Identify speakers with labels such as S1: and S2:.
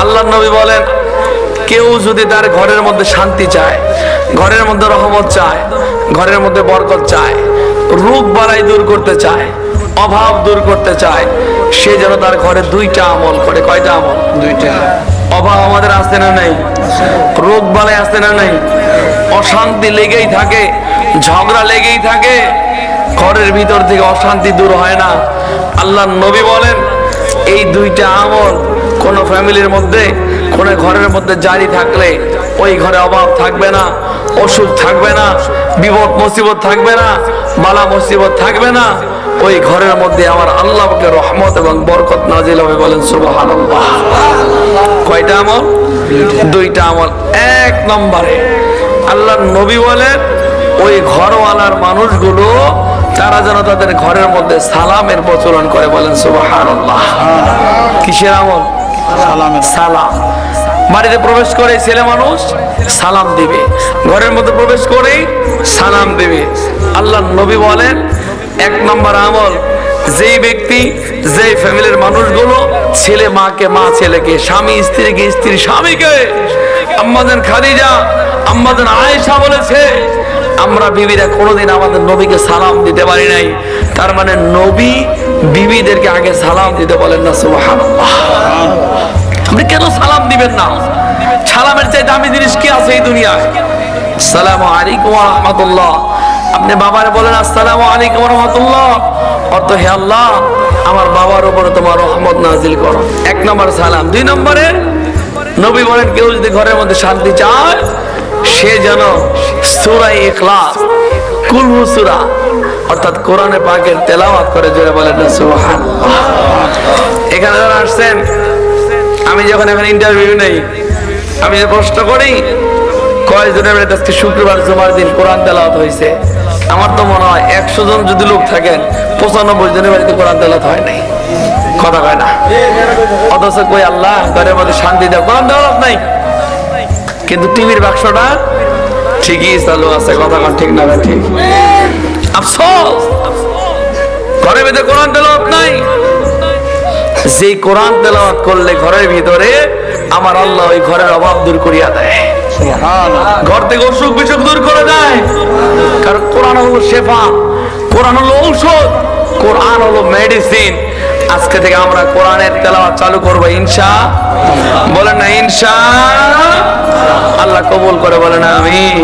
S1: আল্লাহর নবী বলেন, কেউ যদি তার ঘরের মধ্যে শান্তি চায়, ঘরের মধ্যে রহমত চায়, ঘরের মধ্যে বরকত চায়, রোগ বালাই দূর করতে চায়, অভাব দূর করতে চায়, সে যেন তার ঘরে দুইটা আমল করে। কয়টা আমল? দুইটা। অভাব আমাদের আসতে না নাই, রোগ বালাই আসতে না নাই, অশান্তি লেগেই থাকে, ঝগড়া লেগেই থাকে, ঘরের ভিতর থেকে অশান্তি দূর হয় না। আল্লাহর নবী বলেন, এই দুইটা আমল কোন ফ্যামিলির মধ্যে, কোন ঘরের মধ্যে জারি থাকলে ওই ঘরে অভাব থাকবে না, অসুখ থাকবে না, বিপদ মুসিবত থাকবে না, বালা মুসিবত থাকবে না। ওই ঘরের মধ্যে আমার আল্লাহকে রহমত এবং বরকত নাজিল হবে। বলেন সুবহানাল্লাহ। কয়টা আমল? দুইটা আমল। এক নম্বরে আল্লাহর নবী বলেন, ওই ঘরওয়ালার মানুষগুলো তারা যেন তাদের ঘরের মধ্যে সালামের প্রচলন করে। বলেন সুবহানাল্লাহ। কিসের আমল? সালাম। বাড়িতে প্রবেশ করে ছেলে মানুষ সালাম দিবে, ঘরের মধ্যে প্রবেশ করে সালাম দিবে। আল্লাহর নবী বলেন, এক নম্বর আমল, যেই ব্যক্তি, যেই ফ্যামিলির মানুষগুলো ছেলে মাকে, মা ছেলেকে, স্বামী স্ত্রীকে, স্ত্রী স্বামীকে, আম্মাজান খাদিজা, আম্মাজান আয়েশা বলেছে, আমরা বিবিরা কোনোদিন আমাদের নবীকে সালাম দিতে পারি নাই। তার মানে নবী বিবিদেরকে আগে সালাম দিতে বলেন না। সুবহানাল্লাহ। আপনি কেন সালাম দিবেন না? সালামের চাইতে দামি জিনিস কি আছে এই দুনিয়ায়? আসসালামু আলাইকুম ওয়া রাহমাতুল্লাহ। আপনি বাবারে বলেন আসসালামু আলাইকুম ওয়া রাহমাতুল্লাহ, অর্থ হে আল্লাহ আমার বাবার উপরে তোমার রহমত নাজিল করো। এক নম্বর সালাম। দুই নম্বরে নবী বলেন, কেউ যদি ঘরের মধ্যে শান্তি চায়, সে যেন সূরা ইখলাস, কুল হু সূরা অর্থাৎ কোরআনে পাকের তেলাওয়াত করে। জোরে বলেন না সুবহানাল্লাহ। এখানে যারা আসছেন, আমি যখন এখন ইন্টারভিউ নেই, আমি যে প্রশ্ন করি কয়জনের বাড়িতে আজকে শুক্রবার জুমার দিন কোরআন তেলাওয়াত হয়েছে, আমার তো মনে হয় 100 জন যদি লোক থাকেন 95 জনের বাড়িতে কোরআন তেলাওয়াত হয় নাই। কথা কয় না? অথচ কই আল্লাহ ঘরের মধ্যে শান্তি দাও, কোরআন তেলাওয়াত নাই, কিন্তু টিভির বাক্সটা ঠিকই চালু আছে। কথা কন ঠিক না? ঠিক। আফসোস, ঘরের ভিতরে কোরআন তেলাওয়াত নাই। যে কোরআন তেলাওয়াত করলে ঘরের ভিতরে আমার আল্লাহ ওই ঘরের অভাব দূর করিয়া দেয়, ঘর থেকে অসুখ বিসুখ দূর করে দেয়। কারণ কোরআন হলো শেফা, কোরআন হলো ঔষধ, কোরআন হলো মেডিসিন। আজকে থেকে আমরা কোরআনের তেলাওয়াত চালু করবো ইনশাআল্লাহ। বলেন না ইনশাআল্লাহ। আল্লাহ কবুল করে বলেন আমিন।